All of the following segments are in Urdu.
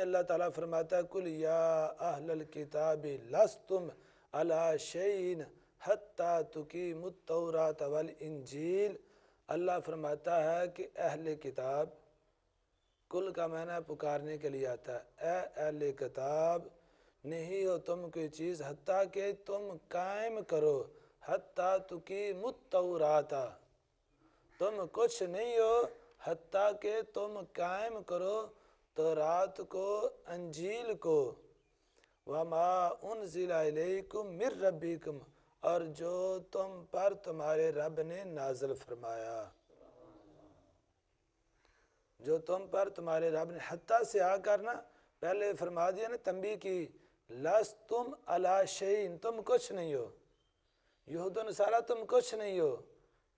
اللہ تعالیٰ فرماتا ہے کل یا اہل الکتاب لستم علی شیء حتی تقیموا التوراۃ والانجیل۔ اللہ فرماتا ہے کہ اہل کتاب، کل کا معنی پکارنے کے لیے آتا ہے، اے اہل کتاب نہیں ہو تم کوئی چیز حتیٰ کہ تم قائم کرو، حتیٰ تقیموا التوراۃ، تم کچھ نہیں ہو حتیٰ کہ تم قائم کرو تورات کو، انجیل کو، وما انزل الیکم من ربکم، اور جو تم پر تمہارے رب نے نازل فرمایا، جو تم پر تمہارے رب نے، حتیٰ سے آ کرنا پہلے فرما دیا نا، تنبیہ کی، لستم علی شیء، تم کچھ نہیں ہو، یہود و نصارہ تم کچھ نہیں ہو،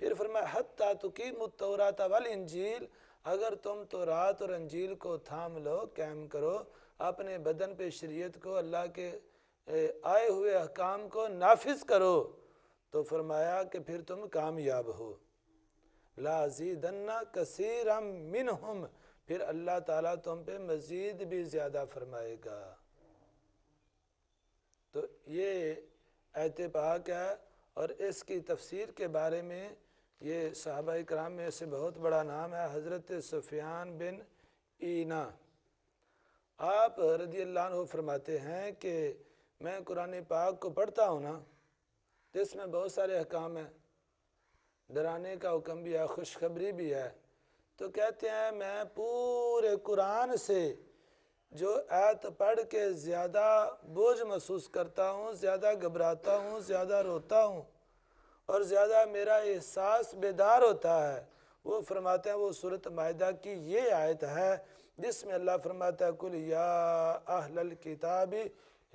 پھر فرمایا حتیٰ تقیموا التوراۃ والانجیل، اگر تم تورات اور انجیل کو تھام لو، قائم کرو، اپنے بدن پہ شریعت کو، اللہ کے آئے ہوئے احکام کو نافذ کرو، تو فرمایا کہ پھر تم کامیاب ہو۔ لَأَزِيدَنَّ كَثِيرًا مِّنْهُمْ، پھر اللہ تعالیٰ تم پہ مزید بھی زیادہ فرمائے گا۔ تو یہ آیت پاک ہے، اور اس کی تفسیر کے بارے میں یہ صحابہ کرام میں سے بہت بڑا نام ہے حضرت سفیان بن عیینہ۔ آپ رضی اللہ عنہ فرماتے ہیں کہ میں قرآن پاک کو پڑھتا ہوں نا، تو اس میں بہت سارے احکام ہیں، ڈرانے کا حکم بھی ہے، خوشخبری بھی ہے، تو کہتے ہیں میں پورے قرآن سے جو آیت پڑھ کے زیادہ بوجھ محسوس کرتا ہوں، زیادہ گھبراتا ہوں، زیادہ روتا ہوں، اور زیادہ میرا احساس بیدار ہوتا ہے، وہ فرماتے ہیں وہ سورۃ مائدہ کی یہ آیت ہے جس میں اللہ فرماتا ہے کل یا اہل الکتاب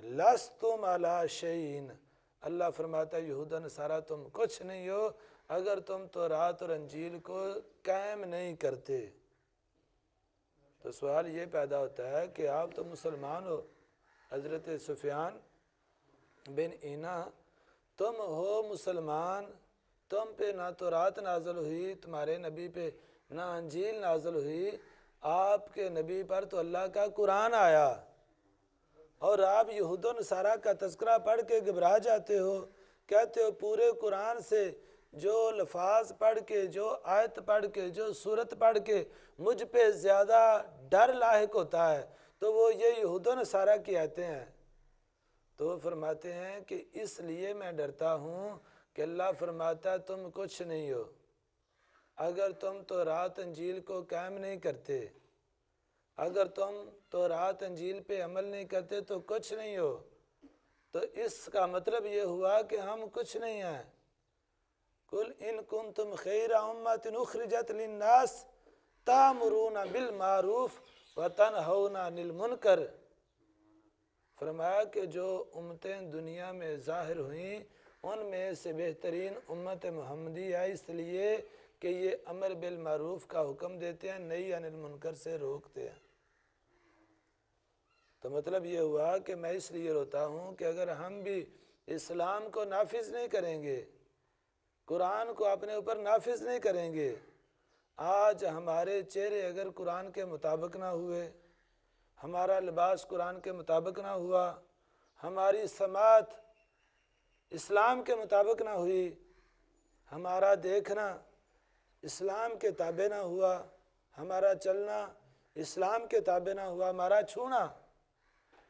لستم علی شیء، اللہ فرماتا ہے یہود و نصارہ تم کچھ نہیں ہو اگر تم تورات اور انجیل کو قائم نہیں کرتے۔ تو سوال یہ پیدا ہوتا ہے کہ آپ تو مسلمان ہو، حضرت سفیان بن عیینہ تم ہو مسلمان، تم پہ نہ تورات نازل ہوئی، تمہارے نبی پہ نہ انجیل نازل ہوئی، آپ کے نبی پر تو اللہ کا قرآن آیا، اور آپ یہود و نصارہ کا تذکرہ پڑھ کے گھبرا جاتے ہو، کہتے ہو پورے قرآن سے جو لفاظ پڑھ کے، جو آیت پڑھ کے، جو سورت پڑھ کے مجھ پہ زیادہ ڈر لاحق ہوتا ہے تو وہ یہ یہود و نصارہ کی آیتیں ہیں۔ تو وہ فرماتے ہیں کہ اس لیے میں ڈرتا ہوں کہ اللہ فرماتا ہے تم کچھ نہیں ہو اگر تم تورات انجیل کو قائم نہیں کرتے، اگر تم تورات انجیل پہ عمل نہیں کرتے تو کچھ نہیں ہو، تو اس کا مطلب یہ ہوا کہ ہم کچھ نہیں ہیں۔ قُلْ إِن كُنْتُمْ خَيْرَ أُمَّةٍ أُخْرِجَتْ لِلنَّاسِ تَأْمُرُونَ بِالْمَعْرُوفِ وَتَنْهَوْنَ عَنِ الْمُنْكَرِ، فرمایا کہ جو امتیں دنیا میں ظاہر ہوئیں ان میں سے بہترین امت محمدی ہے، اس لیے کہ یہ امر بالمعروف کا حکم دیتے ہیں، نہی عن المنکر سے روکتے ہیں۔ تو مطلب یہ ہوا کہ میں اس لیے روتا ہوں کہ اگر ہم بھی اسلام کو نافذ نہیں کریں گے، قرآن کو اپنے اوپر نافذ نہیں کریں گے، آج ہمارے چہرے اگر قرآن کے مطابق نہ ہوئے، ہمارا لباس قرآن کے مطابق نہ ہوا، ہماری سماعت اسلام کے مطابق نہ ہوئی، ہمارا دیکھنا اسلام کے تابع نہ ہوا، ہمارا چلنا اسلام کے تابع نہ ہوا، ہمارا چھونا،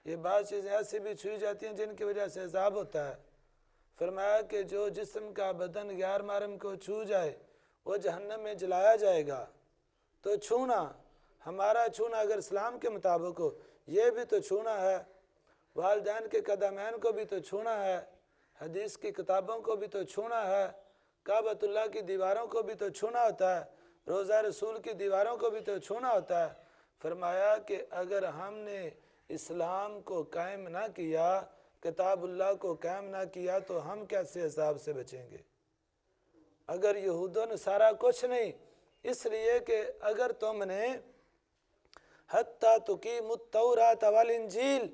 یہ بعض چیزیں ایسی بھی چھوئی جاتی ہیں جن کی وجہ سے عذاب ہوتا ہے۔ فرمایا کہ جو جسم کا بدن غیر محرم کو چھو جائے وہ جہنم میں جلایا جائے گا۔ تو چھونا، ہمارا چھونا اگر اسلام کے مطابق ہو، یہ بھی تو چھونا ہے، والدین کے قدمین کو بھی تو چھونا ہے، حدیث کی کتابوں کو بھی تو چھونا ہے، کعبۃ اللہ کی دیواروں کو بھی تو چھونا ہوتا ہے، روضہ رسول کی دیواروں کو بھی تو چھونا ہوتا ہے۔ فرمایا کہ اگر ہم نے اسلام کو قائم نہ کیا، کتاب اللہ کو قائم نہ کیا تو ہم کیسے عذاب سے بچیں گے؟ اگر یہود و نصارہ کچھ نہیں، اس لیے کہ اگر تم نے حتیٰ تقیموا التوراۃ والانجیل،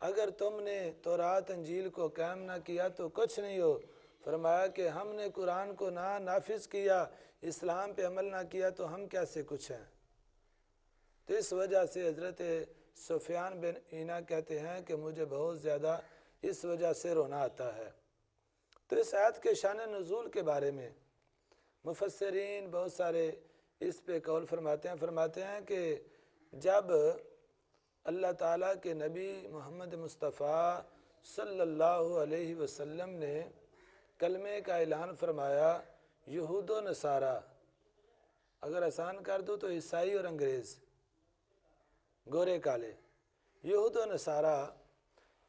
اگر تم نے تورات انجیل کو قائم نہ کیا تو کچھ نہیں ہو۔ فرمایا کہ ہم نے قرآن کو نہ نافذ کیا، اسلام پہ عمل نہ کیا تو ہم کیسے کچھ ہیں؟ تو اس وجہ سے حضرت سفیان بن اینا کہتے ہیں کہ مجھے بہت زیادہ اس وجہ سے رونا آتا ہے۔ تو اس آیت کے شان نزول کے بارے میں مفسرین بہت سارے اس پہ قول فرماتے ہیں کہ جب اللہ تعالیٰ کے نبی محمد مصطفیٰ صلی اللہ علیہ وسلم نے کلمے کا اعلان فرمایا، یہود و نصارہ، اگر آسان کر دوں تو عیسائی اور انگریز، گورے کالے، یہود و نصارہ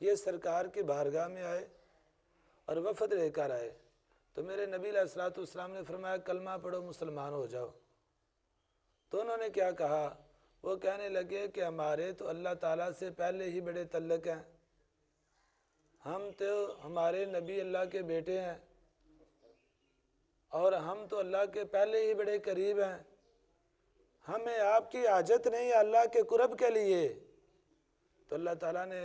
یہ سرکار کی بارگاہ میں آئے اور وفد لے کر آئے، تو میرے نبی علیہ الصلوۃ والسلام نے فرمایا کلمہ پڑھو مسلمان ہو جاؤ۔ تو انہوں نے کیا کہا؟ وہ کہنے لگے کہ ہمارے تو اللہ تعالیٰ سے پہلے ہی بڑے تعلق ہیں، ہم تو ہمارے نبی اللہ کے بیٹے ہیں اور ہم تو اللہ کے پہلے ہی بڑے قریب ہیں، ہمیں آپ کی حاجت نہیں اللہ کے قرب کے لیے۔ تو اللہ تعالیٰ نے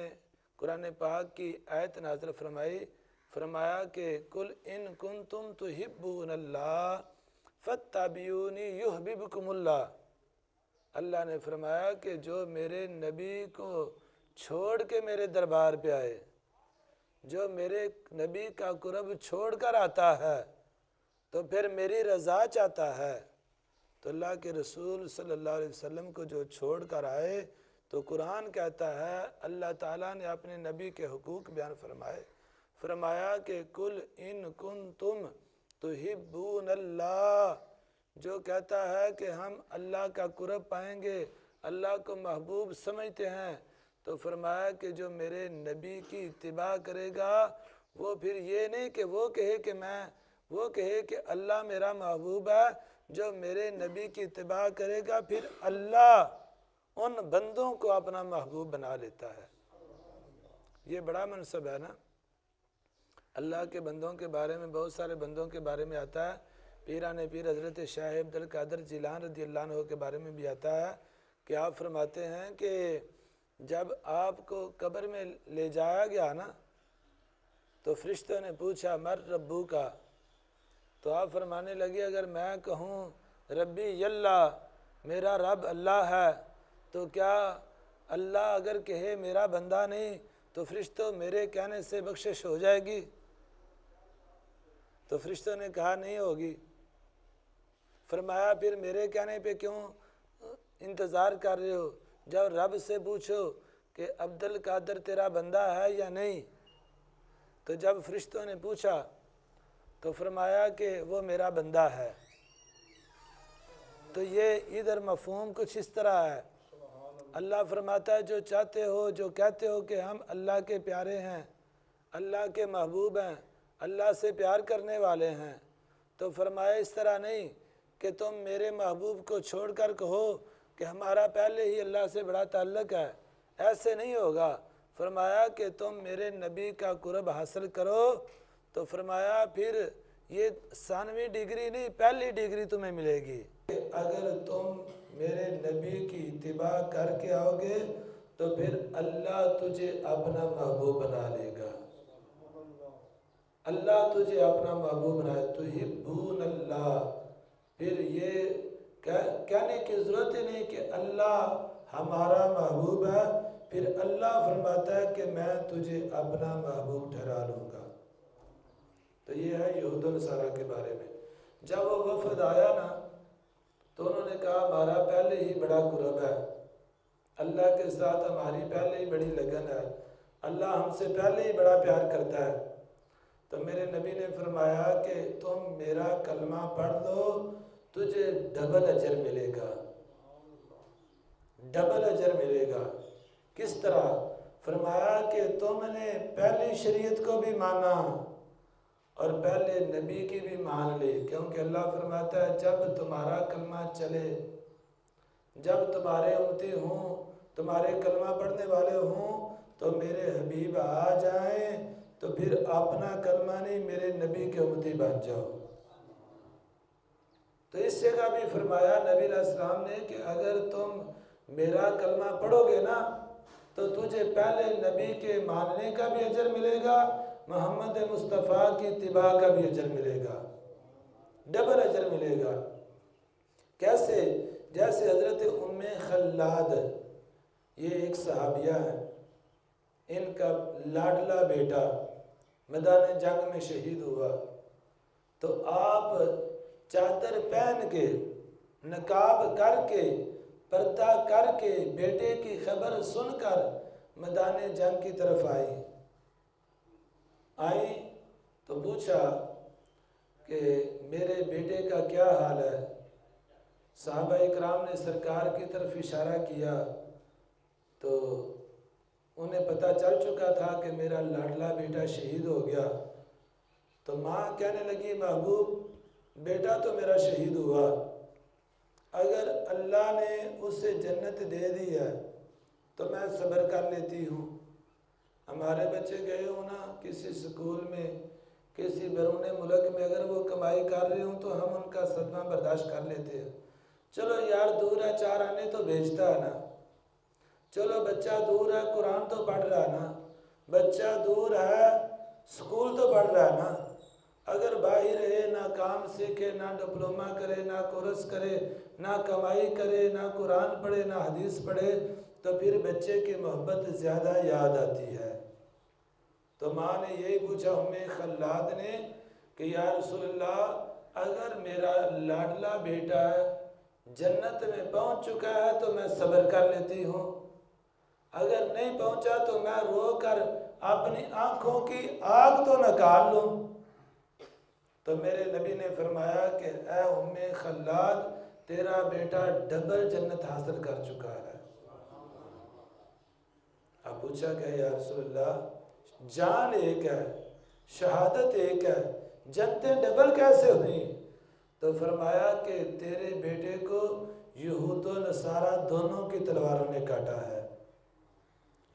قرآن پاک کی آیت نازل فرمایا کہ قل ان کنتم تحبون اللہ فاتبعونی یحببکم اللہ۔ اللہ نے فرمایا کہ جو میرے نبی کو چھوڑ کے میرے دربار پہ آئے، جو میرے نبی کا قرب چھوڑ کر آتا ہے تو پھر میری رضا چاہتا ہے، تو اللہ کے رسول صلی اللہ علیہ وسلم کو جو چھوڑ کر آئے تو قرآن کہتا ہے اللہ تعالیٰ نے اپنے نبی کے حقوق بیان فرمایا کہ کل ان کنتم تحبون اللہ، جو کہتا ہے کہ ہم اللہ کا قرب پائیں گے، اللہ کو محبوب سمجھتے ہیں، تو فرمایا کہ جو میرے نبی کی اتباع کرے گا وہ پھر یہ نہیں کہ وہ کہے کہ اللہ میرا محبوب ہے، جو میرے نبی کی اتباع کرے گا پھر اللہ ان بندوں کو اپنا محبوب بنا لیتا ہے۔ یہ بڑا منصب ہے نا، اللہ کے بندوں کے بارے میں بہت سارے بندوں کے بارے میں آتا ہے، پیران پیر حضرت شاہ عبد القادر جیلانی رضی اللہ عنہ کے بارے میں بھی آتا ہے کہ آپ فرماتے ہیں کہ جب آپ کو قبر میں لے جایا گیا نا تو فرشتوں نے پوچھا مر ربو کا، تو آپ فرمانے لگے اگر میں کہوں ربی اللہ، میرا رب اللہ ہے، تو کیا اللہ اگر کہے میرا بندہ نہیں تو فرشتوں میرے کہنے سے بخشش ہو جائے گی؟ تو فرشتوں نے کہا نہیں ہوگی۔ فرمایا پھر میرے کہنے پہ کیوں انتظار کر رہے ہو؟ جب رب سے پوچھو کہ عبد القادر تیرا بندہ ہے یا نہیں۔ تو جب فرشتوں نے پوچھا تو فرمایا کہ وہ میرا بندہ ہے۔ تو یہ ادھر مفہوم کچھ اس طرح ہے، اللہ فرماتا ہے جو چاہتے ہو، جو کہتے ہو کہ ہم اللہ کے پیارے ہیں، اللہ کے محبوب ہیں، اللہ سے پیار کرنے والے ہیں، تو فرمایا اس طرح نہیں کہ تم میرے محبوب کو چھوڑ کر کہو کہ ہمارا پہلے ہی اللہ سے بڑا تعلق ہے، ایسے نہیں ہوگا۔ فرمایا کہ تم میرے نبی کا قرب حاصل کرو، تو فرمایا پھر یہ ثانوی ڈگری نہیں، پہلی ڈگری تمہیں ملے گی۔ اگر تم میرے نبی کی اتباع کر کے آؤ گے تو پھر اللہ تجھے اپنا محبوب بنا لے گا، اللہ تجھے اپنا محبوب بنا، تحبون اللہ، پھر یہ کہنے کی ضرورت ہی نہیں کہ اللہ ہمارا محبوب ہے، پھر اللہ فرماتا ہے کہ میں تجھے اپنا محبوب ٹھہرا لوں گا۔ تو یہ ہے یہود و نصارہ کے بارے میں۔ جب وہ وفد آیا نا تو انہوں نے کہا ہمارا پہلے ہی بڑا قرب ہے، اللہ کے ساتھ ہماری پہلے ہی بڑی لگن ہے، اللہ ہم سے پہلے ہی بڑا پیار کرتا ہے۔ تو میرے نبی نے فرمایا کہ تم میرا کلمہ پڑھ لو، تجھے ڈبل اجر ملے گا، ڈبل اجر ملے گا۔ کس طرح؟ فرمایا کہ تم نے پہلی شریعت کو بھی مانا اور پہلے نبی کی بھی مان لی، کیونکہ اللہ فرماتا ہے جب تمہارا کلمہ چلے، جب تمہارے امتی ہوں، تمہارے کلمہ پڑھنے والے ہوں تو میرے حبیب آ جائیں تو پھر اپنا کلمہ نہیں میرے نبی کے امتی بن جاؤ۔ تو اس جگہ بھی فرمایا نبی علیہ السلام نے کہ اگر تم میرا کلمہ پڑھو گے نا تو تجھے پہلے نبی کے ماننے کا بھی اجر ملے گا، محمد مصطفیٰ کی اتباع کا بھی اجر ملے گا، ڈبل اجر ملے گا۔ کیسے؟ جیسے حضرت ام خلاد یہ ایک صحابیہ ہے، ان کا لاڈلا بیٹا میدان جنگ میں شہید ہوا، تو آپ چادر پہن کے، نقاب کر کے، پردہ کر کے بیٹے کی خبر سن کر میدان جنگ کی طرف آئیں تو پوچھا کہ میرے بیٹے کا کیا حال ہے؟ صحابہ اکرام نے سرکار کی طرف اشارہ کیا تو انہیں پتہ چل چکا تھا کہ میرا لاڈلا بیٹا شہید ہو گیا۔ تو ماں کہنے لگی محبوب بیٹا تو میرا شہید ہوا، اگر اللہ نے اسے جنت دے دی ہے تو میں صبر کر لیتی ہوں۔ ہمارے بچے گئے ہوں نا کسی سکول میں، کسی بیرون ملک میں، اگر وہ کمائی کر رہے ہوں تو ہم ان کا صدمہ برداشت کر لیتے ہیں، چلو یار دور ہے 4 آنے تو بھیجتا ہے نا، چلو بچہ دور ہے قرآن تو پڑھ رہا ہے نا، بچہ دور ہے سکول تو پڑھ رہا ہے نا۔ اگر باہر رہے، نہ کام سیکھے، نہ ڈپلومہ کرے، نہ کورس کرے، نہ کمائی کرے، نہ قرآن پڑھے، نہ حدیث پڑھے، تو پھر بچے کی محبت زیادہ یاد آتی ہے۔ تو ماں نے یہی پوچھا خلاد نے کہ یا رسول اللہ اگر میرا لاڈلا بیٹا جنت میں پہنچ چکا ہے تو میں صبر کر لیتی ہوں، اگر نہیں پہنچا تو میں رو کر اپنی آنکھوں کی آگ تو نکال لوں۔ تو میرے نبی نے فرمایا کہ اے خلاد تیرا بیٹا ڈبل جنت حاصل کر چکا ہے۔ اب پوچھا کہ یا رسول اللہ جان ایک ہے، شہادت ایک ہے، جنتیں ڈبل کیسے ہوئیں؟ تو فرمایا کہ تیرے بیٹے کو یہود و نصارہ دونوں کی تلواروں نے کاٹا ہے،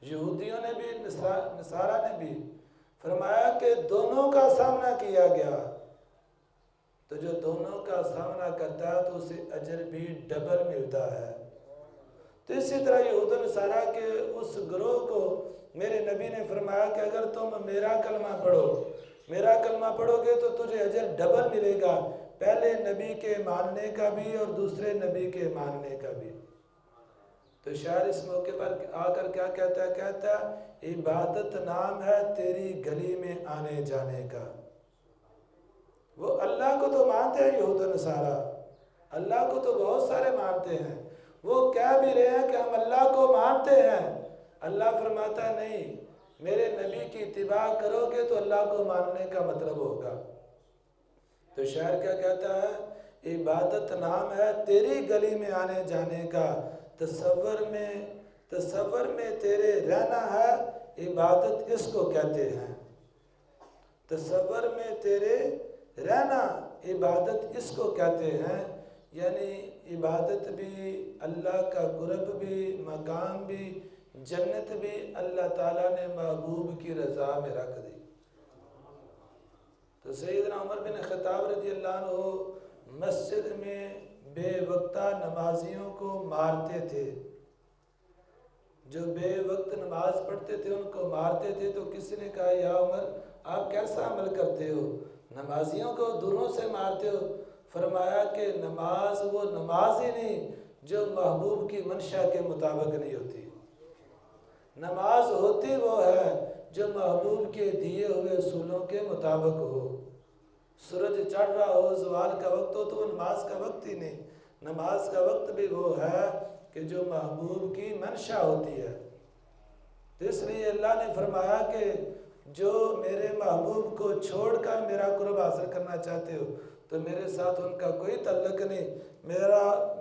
یہودیوں نے بھی نصارہ نے بھی، فرمایا کہ دونوں کا سامنا کیا گیا، تو جو دونوں کا سامنا کرتا ہے تو اسے اجر بھی ڈبل ملتا ہے۔ تو اسی طرح یہود و نصارہ کے اس گروہ کو میرے نبی نے فرمایا کہ اگر تم میرا کلمہ پڑھو گے تو تجھے اجر ڈبل ملے گا، پہلے نبی کے ماننے کا بھی اور دوسرے نبی کے ماننے کا بھی۔ تو شاعر اس موقع پر آ کر کیا کہتا ہے عبادت نام ہے تیری گلی میں آنے جانے کا۔ وہ اللہ کو تو مانتے ہیں یہود و نصارہ، اللہ کو تو بہت سارے مانتے ہیں، وہ کہہ بھی رہے ہیں کہ ہم اللہ کو مانتے ہیں، اللہ فرماتا ہے نہیں، میرے نبی کی اتباع کرو گے تو اللہ کو ماننے کا مطلب ہوگا۔ تو شاعر کیا کہتا ہے عبادت نام ہے تیری گلی میں آنے جانے کا، تصور میں تیرے رہنا ہے، عبادت اس کو کہتے ہیں۔ تصور میں تیرے رہنا عبادت اس کو کہتے ہیں، یعنی عبادت بھی، اللہ کا قرب بھی، مقام بھی، جنت بھی اللہ تعالیٰ نے محبوب کی رضا میں رکھ دی۔ تو سیدنا عمر بن خطاب رضی اللہ عنہ مسجد میں بے وقتہ نمازیوں کو مارتے تھے، جو بے وقت نماز پڑھتے تھے ان کو مارتے تھے۔ تو کسی نے کہا یا عمر آپ کیسا عمل کرتے ہو، نمازیوں کو دوروں سے مارتے ہو؟ فرمایا کہ نماز وہ نماز ہی نہیں جو محبوب کی منشا کے مطابق نہیں ہوتی، نماز ہوتی وہ ہے جو محبوب کے دیے ہوئے اصولوں کے مطابق ہو۔ سورج چڑھ رہا ہو، زوال کا وقت ہو تو وہ نماز کا وقت ہی نہیں، نماز کا وقت بھی وہ ہے کہ جو محبوب کی منشا ہوتی ہے۔ تو اس لیے اللہ نے فرمایا کہ جو میرے محبوب کو چھوڑ کر میرا قرب حاصل کرنا چاہتے ہو تو میرے ساتھ ان کا کوئی تعلق نہیں،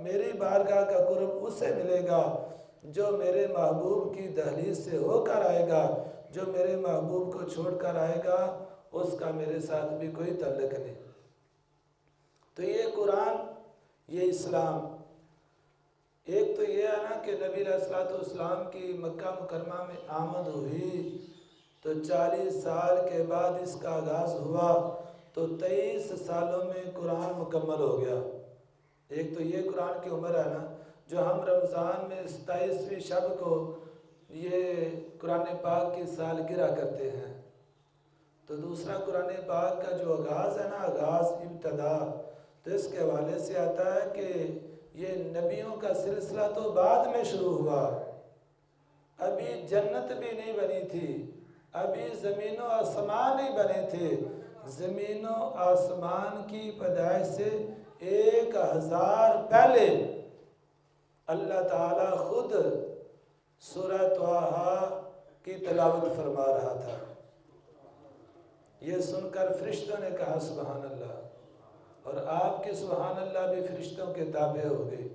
میری بارگاہ کا قرب اسے ملے گا جو میرے محبوب کی دہلیز سے ہو کر آئے گا، جو میرے محبوب کو چھوڑ کر آئے گا اس کا میرے ساتھ بھی کوئی تعلق نہیں۔ تو یہ قرآن، یہ اسلام، ایک تو یہ ہے نا کہ نبی علیہ الصلوۃ والسلام کی مکہ مکرمہ میں آمد ہوئی تو 40 سال کے بعد اس کا آغاز ہوا تو 23 سالوں میں قرآن مکمل ہو گیا۔ ایک تو یہ قرآن کی عمر ہے نا، جو ہم رمضان میں 27ویں شب کو یہ قرآن پاک کی سالگرہ کرتے ہیں، تو دوسرا قرآن پاک کا جو آغاز ہے نا، آغاز ابتدا، تو اس کے حوالے سے آتا ہے کہ یہ نبیوں کا سلسلہ تو بعد میں شروع ہوا، ابھی جنت بھی نہیں بنی تھی، ابھی زمین و آسمان نہیں بنے تھے۔ زمین و آسمان کی پیدائش سے 1000 پہلے اللہ تعالیٰ خود سورہ طٰہٰ کی تلاوت فرما رہا تھا۔ یہ سن کر فرشتوں نے کہا سبحان اللہ، اور آپ کی سبحان اللہ بھی فرشتوں کے تابع ہو گئی۔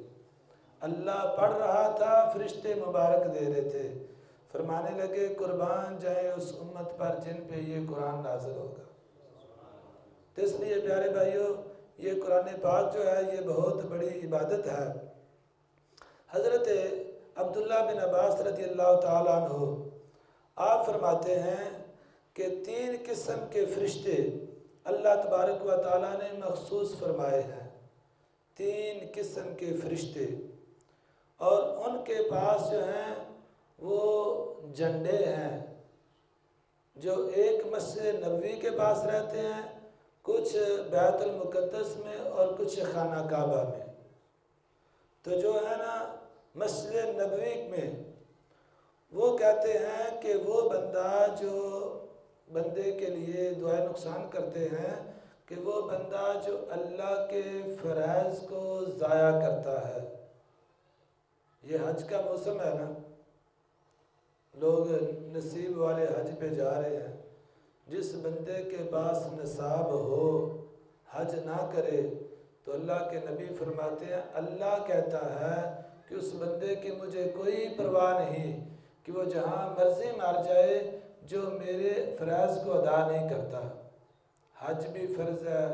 اللہ پڑھ رہا تھا، فرشتے مبارک دے رہے تھے، فرمانے لگے قربان جائے اس امت پر جن پہ یہ قرآن نازل ہوگا۔ تو اس لیے پیارے بھائیوں، یہ قرآن پاک جو ہے یہ بہت بڑی عبادت ہے۔ حضرت عبداللہ بن عباس رضی اللہ تعالیٰ عنہ آپ فرماتے ہیں کہ 3 قسم کے فرشتے اللہ تبارک و تعالیٰ نے مخصوص فرمائے ہیں۔ 3 قسم کے فرشتے، اور ان کے پاس جو ہیں وہ جھنڈے ہیں، جو ایک مسجد نبوی کے پاس رہتے ہیں، کچھ بیت المقدس میں اور کچھ خانہ کعبہ میں۔ تو جو ہے نا مسجد نبوی میں وہ کہتے ہیں کہ وہ بندہ جو بندے کے لیے دعائے نقصان کرتے ہیں کہ وہ بندہ جو اللہ کے فرائض کو ضائع کرتا ہے۔ یہ حج کا موسم ہے نا، لوگ نصیب والے حج پہ جا رہے ہیں۔ جس بندے کے پاس نصاب ہو حج نہ کرے تو اللہ کے نبی فرماتے ہیں اللہ کہتا ہے کہ اس بندے کی مجھے کوئی پرواہ نہیں کہ وہ جہاں مرضی مر جائے، جو میرے فرائض کو ادا نہیں کرتا۔ حج بھی فرض ہے،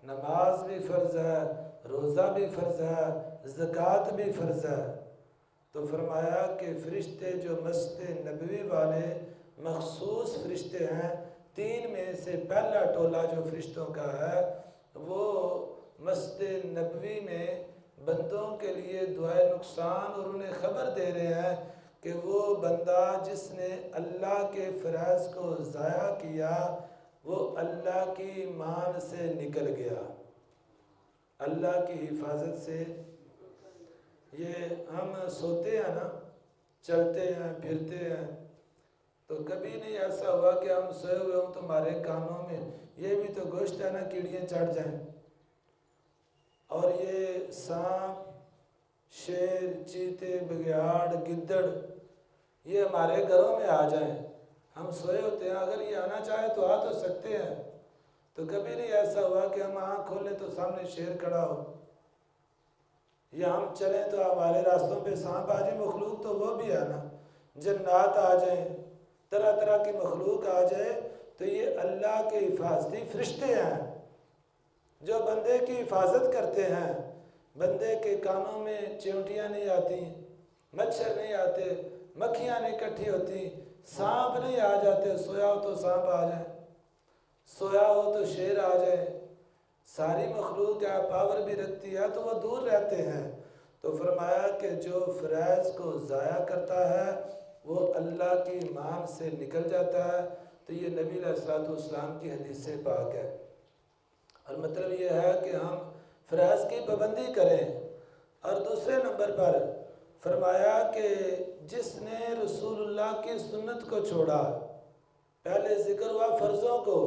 نماز بھی فرض ہے، روزہ بھی فرض ہے، زکوٰۃ بھی فرض ہے۔ تو فرمایا کہ فرشتے جو مسجد نبوی والے مخصوص فرشتے ہیں، 3 میں سے پہلا ٹولہ جو فرشتوں کا ہے وہ مسجد نبوی میں بندوں کے لیے دعائے نقصان اور انہیں خبر دے رہے ہیں کہ وہ بندہ جس نے اللہ کے فرائض کو ضائع کیا وہ اللہ کی مان سے نکل گیا، اللہ کی حفاظت سے۔ یہ ہم سوتے ہیں نا، چلتے ہیں پھرتے ہیں، تو کبھی نہیں ایسا ہوا کہ ہم سوئے ہوئے ہوں تو ہمارے کانوں میں یہ بھی تو گوشت ہے نا کیڑیاں چڑھ جائیں، اور یہ سانپ، شیر، چیتے، بگیاڑ، گدڑ یہ ہمارے گھروں میں آ جائیں۔ ہم سوئے ہوتے ہیں، اگر یہ آنا چاہے تو آ تو سکتے ہیں، تو کبھی نہیں ایسا ہوا کہ ہم آنکھ کھولیں تو سامنے شیر کھڑا ہو، یا ہم چلیں تو ہمارے راستوں پہ سانپ آ جائے۔ مخلوق تو وہ بھی ہے نا، جنات آ جائیں، طرح طرح کی مخلوق آ جائے، تو یہ اللہ کے حفاظتی فرشتے ہیں جو بندے کی حفاظت کرتے ہیں۔ بندے کے کانوں میں چیونٹیاں نہیں آتی، مچھر نہیں آتے، مکھیاں نہیں اکٹھی ہوتی، سانپ نہیں آ جاتے، سویا ہو تو سانپ آ جائے، سویا ہو تو شیر آ جائے۔ ساری مخلوق ہے، پاور بھی رکھتی ہے، تو وہ دور رہتے ہیں۔ تو فرمایا کہ جو فرائض کو ضائع کرتا ہے وہ اللہ کی مان سے نکل جاتا ہے۔ تو یہ نبی علیہ الصلوۃ والسلام کی حدیث پاک ہے، اور مطلب یہ ہے کہ ہم فرائض کی پابندی کریں۔ اور دوسرے نمبر پر فرمایا کہ جس نے رسول اللہ کی سنت کو چھوڑا، پہلے ذکر ہوا فرضوں کو،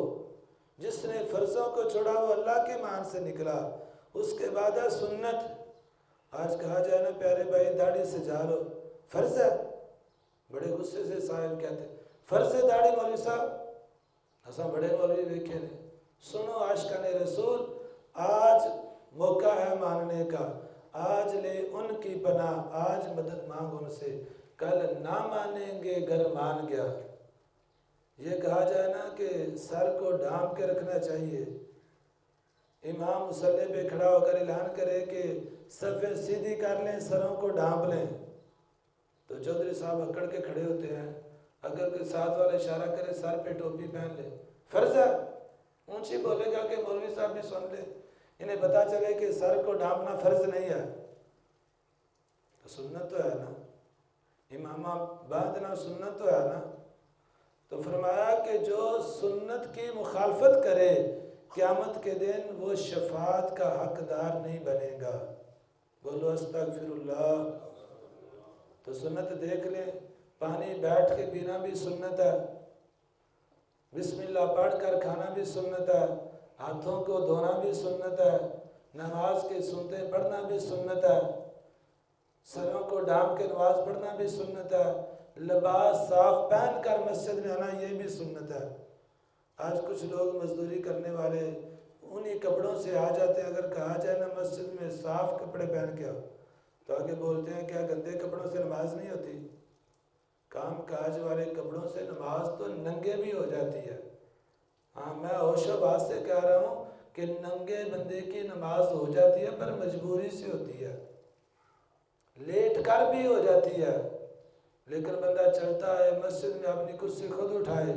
جس نے فرضوں کو چھوڑا وہ اللہ کے مان سے نکلا۔ اس کے بعد ہے سنت۔ آج کہا جائے نا پیارے بھائی داڑھی سجا لو، فرض ہے، بڑے غصے سے صاحب کہتے ہیں فرض ہے داڑھی مولوی صاحب، ایسا بڑے مولوی دیکھے نہیں۔ سنو عاشقان رسول، آج موقع ہے ماننے کا، آج لے ان کی پناہ، آج مدد مانگ ان سے، کل نہ مانیں گے گر مان گیا۔ یہ کہا جائے نا کہ سر کو ڈھانپ کے رکھنا چاہیے۔ امام مصلی پہ کھڑا ہو کر اعلان کرے کہ صفیں سیدھی کر لیں، سروں کو ڈھانپ لیں، تو چودھری صاحب اکڑ کے کھڑے ہوتے ہیں۔ اگر کوئی ساتھ والا اشارہ کرے سر پہ ٹوپی پہن لے، فرض ہے، اونچی بولے گا کہ مولوی صاحب بھی سن لے، انہیں پتا چلے کہ سر کو ڈھانپنا فرض نہیں ہے۔ تو سنت تو ہے نا، امامہ باندھنا سنت تو ہے نا۔ تو فرمایا کہ جو سنت کی مخالفت کرے قیامت کے دن وہ شفاعت کا حقدار نہیں بنے گا۔ بولو استغفر اللہ۔ تو سنت دیکھ لیں، پانی بیٹھ کے پینا بھی سنت ہے، بسم اللہ پڑھ کر کھانا بھی سنت ہے، ہاتھوں کو دھونا بھی سنت ہے، نماز کی سنتیں پڑھنا بھی سنت ہے، سروں کو ڈھانپ کے نماز پڑھنا بھی سنت ہے، لباس صاف پہن کر مسجد میں آنا یہ بھی سنت ہے۔ آج کچھ لوگ مزدوری کرنے والے انہی کپڑوں سے آ جاتے ہیں، اگر کہا جائے نا مسجد میں صاف کپڑے پہن کے آؤ تو آگے بولتے ہیں کیا گندے کپڑوں سے نماز نہیں ہوتی؟ کام کاج والے کپڑوں سے نماز تو ننگے بھی ہو جاتی ہے۔ ہاں میں ہوش و بات سے کہہ رہا ہوں کہ ننگے بندے کی نماز ہو جاتی ہے پر مجبوری سے ہوتی ہے، لیٹ کر بھی ہو جاتی ہے، لیکن بندہ چلتا ہے مسجد میں اپنی کرسی خود اٹھائے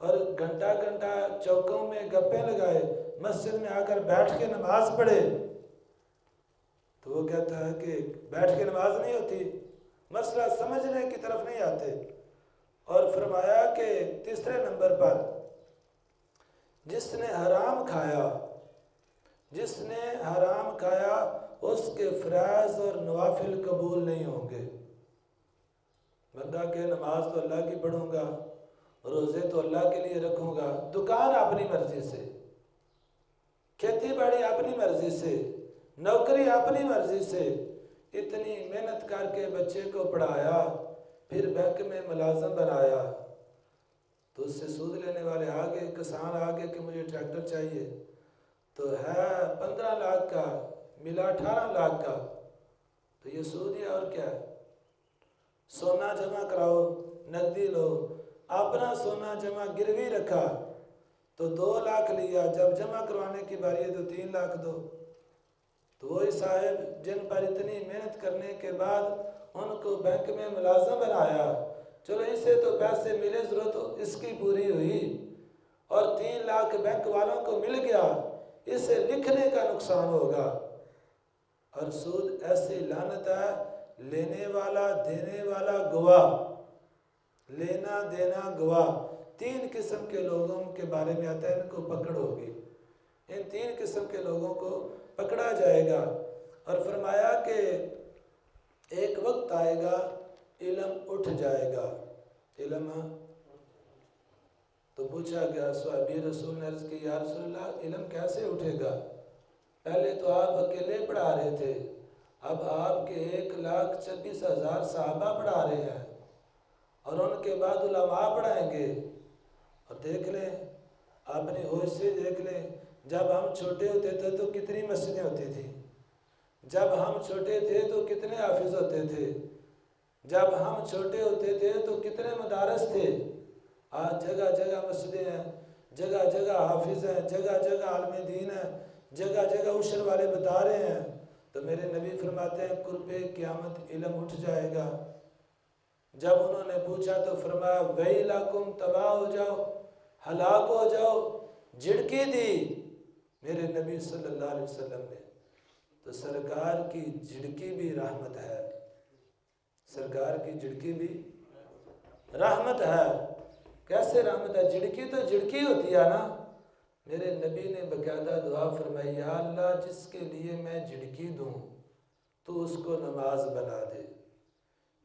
اور گھنٹہ گھنٹہ چوکوں میں گپیں لگائے، مسجد میں آ کر بیٹھ کے نماز پڑھے تو وہ کہتا ہے کہ بیٹھ کے نماز نہیں ہوتی، مسئلہ سمجھنے کی طرف نہیں آتے۔ اور فرمایا کہ تیسرے نمبر پر جس نے حرام کھایا، جس نے حرام کھایا اس کے فرائض اور نوافل قبول نہیں ہوں گے۔ بندہ کہ نماز تو اللہ کی پڑھوں گا، روزے تو اللہ کے لیے رکھوں گا، دکان اپنی مرضی سے، کھیتی باڑی اپنی مرضی سے، نوکری اپنی مرضی سے، اتنی محنت کر کے بچے کو پڑھایا، پھر بینک میں ملازم بنایا، تو اس سے سود لینے والے آگے، کسان آگے کہ مجھے ٹریکٹر چاہیے، تو ہے 15 لاکھ کا ملا 18 لاکھ کا، تو یہ سود ہے اور کیا ہے؟ سونا جمع کراؤ نقدی لو، اپنا سونا جمع گروی رکھا تو 2 لاکھ لیا، جب جمع کروانے کی باری ہے تو 3 لاکھ دو۔ تو وہی صاحب جن پر اتنی محنت کرنے کے بعد ان کو بینک میں ملازم بنایا، چلو اسے تو پیسے ملے، ضرورت اس کی پوری ہوئی اور 3 لاکھ بینک والوں کو مل گیا، اسے لکھنے کا نقصان ہوگا۔ اور سود ایسی لعنت ہے، لینے والا دینے والا گواہ، لینا دینا گواہ، 3 قسم کے لوگوں کے بارے میں آتا ہے ان کو پکڑ ہوگی، ان 3 قسم کے لوگوں کو پکڑا جائے گا۔ اور فرمایا کہ ایک وقت آئے گا علم اٹھ جائے گا، علم، تو پوچھا گیا صحابی رسول نے عرض کی یا رسول اللہ علم کیسے اٹھے گا؟ پہلے تو آپ اکیلے پڑھا رہے تھے، اب آپ کے 1,26,000 صحابہ پڑھا رہے ہیں اور ان کے بعد علماء پڑھائیں گے۔ اور دیکھ لیں اپنی ہوش سے دیکھ لیں، جب ہم چھوٹے ہوتے تھے تو کتنی مسجدیں ہوتی تھیں، جب ہم چھوٹے تھے تو کتنے حافظ ہوتے تھے، جب ہم چھوٹے ہوتے تھے تو کتنے مدارس تھے، آج جگہ جگہ مسجدیں ہیں، جگہ جگہ حافظ ہیں، جگہ جگہ عالم دین ہیں، جگہ جگہ عشر والے بتا رہے ہیں۔ تو میرے نبی فرماتے ہیں قرب قیامت علم اٹھ جائے گا۔ جب انہوں نے پوچھا تو فرمایا ویلکم، تباہ ہو جاؤ، ہلاک ہو جاؤ، جھڑکی دی میرے نبی صلی اللہ علیہ وسلم نے۔ تو سرکار کی جھڑکی بھی رحمت ہے، سرکار کی جھڑکی بھی رحمت ہے۔ کیسے رحمت ہے؟ جھڑکی تو جھڑکی ہوتی ہے نا۔ میرے نبی نے باقاعدہ دعا فرمائی یا اللہ جس کے لیے میں جھڑکی دوں تو اس کو نماز بنا دے،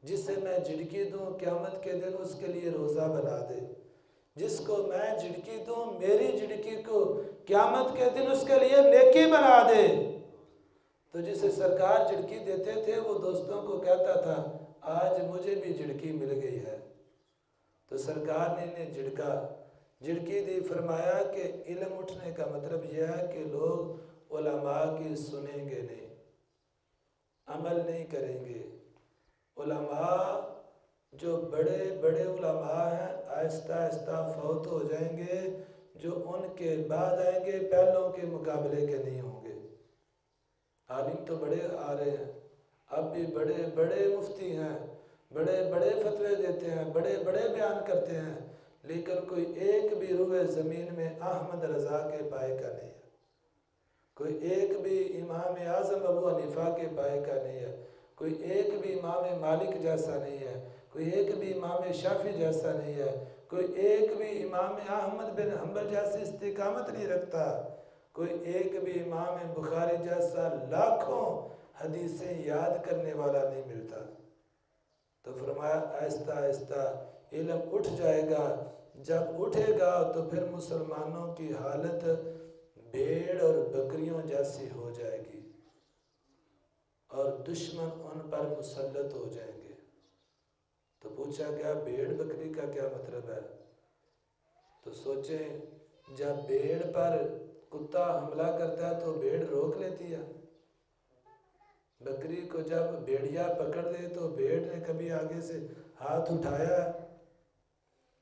جسے میں جھڑکی دوں قیامت کے دن اس کے لیے روزہ بنا دے، جس کو میں جھڑکی دوں میری جھڑکی کو قیامت کے دن اس کے لیے نیکی بنا دے۔ تو جسے سرکار جھڑکی دیتے تھے وہ دوستوں کو کہتا تھا آج مجھے بھی جھڑکی مل گئی ہے۔ تو سرکار نے انہیں جھڑکی دی، فرمایا کہ علم اٹھنے کا مطلب یہ ہے کہ لوگ علماء کی سنیں گے نہیں، عمل نہیں کریں گے۔ علماء جو بڑے بڑے علماء ہیں آہستہ آہستہ فوت ہو جائیں گے، جو ان کے بعد آئیں گے پہلوں کے مقابلے کے نہیں ہوں گے۔ عالم تو بڑے آ رہے ہیں، اب بھی بڑے بڑے مفتی ہیں، بڑے بڑے فتوے دیتے ہیں، بڑے بڑے بیان کرتے ہیں، لیکن کوئی ایک بھی روئے زمین میں احمد رضا کے پائے کا نہیں ہے، کوئی ایک بھی امام اعظم ابو حنیفہ کے پائے کا نہیں ہے، کوئی ایک بھی امام مالک جیسا نہیں ہے، کوئی ایک بھی امام شافعی جیسا نہیں ہے، کوئی ایک بھی امام احمد بن حنبل جیسی استقامت نہیں رکھتا، کوئی ایک بھی امام بخاری جیسا لاکھوں حدیثیں یاد کرنے والا نہیں ملتا۔ تو فرمایا آہستہ آہستہ علم اٹھ جائے گا، جب اٹھے گا تو پھر مسلمانوں کی حالت بھیڑ اور بکریوں جیسی ہو جائے گی اور دشمن ان پر مسلط ہو جائیں گے۔ تو پوچھا گیا بھیڑ بکری کا کیا مطلب ہے؟ تو سوچیں جب بھیڑ پر کتا حملہ کرتا ہے تو بھیڑ روک لیتی ہے، بکری کو جب بھیڑیا پکڑ لے تو بھیڑ نے کبھی آگے سے ہاتھ اٹھایا ہے؟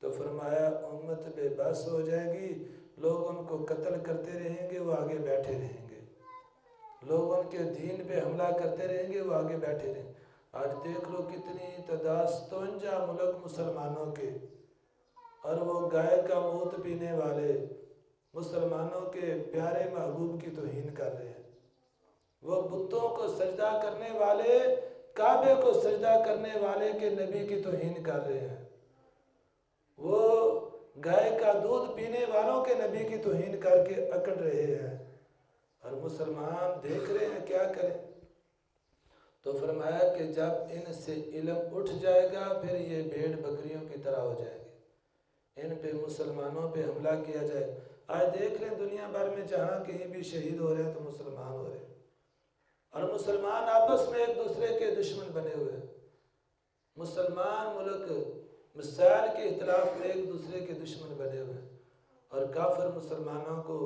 تو فرمایا امت بے بس ہو جائے گی، لوگ ان کو قتل کرتے رہیں گے، وہ آگے بیٹھے رہیں گے، لوگ ان کے دین پہ حملہ کرتے رہیں گے، وہ آگے بیٹھے رہیں گے۔ آج دیکھ لو کتنی تعداد 57 ملک مسلمانوں کے، اور وہ گائے کا موت پینے والے مسلمانوں کے پیارے محبوب کی توہین کر رہے ہیں، وہ بتوں کو سجدہ کرنے والے، کعبے کو سجدہ کرنے والے کے نبی کی توہین کر رہے ہیں، وہ گائے کا دودھ پینے والوں کے نبی کی توہین کر کے اکڑ رہے ہیں، اور مسلمان دیکھ رہے ہیں کیا کریں۔ تو فرمایا کہ جب ان سے علم اٹھ جائے گا پھر یہ بھیڑ بکریوں کی طرح ہو جائیں گے، ان پہ مسلمانوں پہ حملہ کیا جائے۔ آج دیکھ لیں دنیا بھر میں جہاں کہیں بھی شہید ہو رہے ہیں تو مسلمان ہو رہے ہیں، اور مسلمان آپس میں ایک دوسرے کے دشمن بنے ہوئے ہیں، مسلمان ملک مسائل کے اختلاف میں ایک دوسرے کے دشمن بنے ہوئے ہیں، اور کافر مسلمانوں کو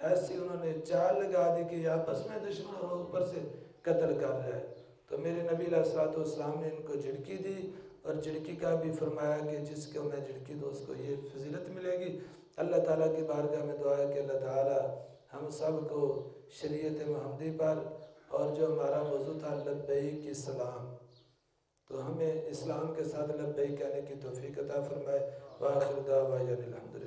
ایسی انہوں نے چال لگا دی کہ آپس میں دشمن اور اوپر سے قتل کر رہا ہے۔ تو میرے نبی علیہ الصلوۃ والسلام نے ان کو جھڑکی دی، اور جھڑکی کا بھی فرمایا کہ جس کو میں جھڑکی دوں اس کو یہ فضیلت ملے گی۔ اللہ تعالیٰ کی بارگاہ میں دعا ہے کہ اللہ تعالیٰ ہم سب کو شریعت محمدی پر، اور جو ہمارا موضوع تھا لبیک اسلام، تو ہمیں اسلام کے ساتھ لبیک کہنے کی توفیق عطا فرمائے۔ وآخر دعوانا الحمدللہ۔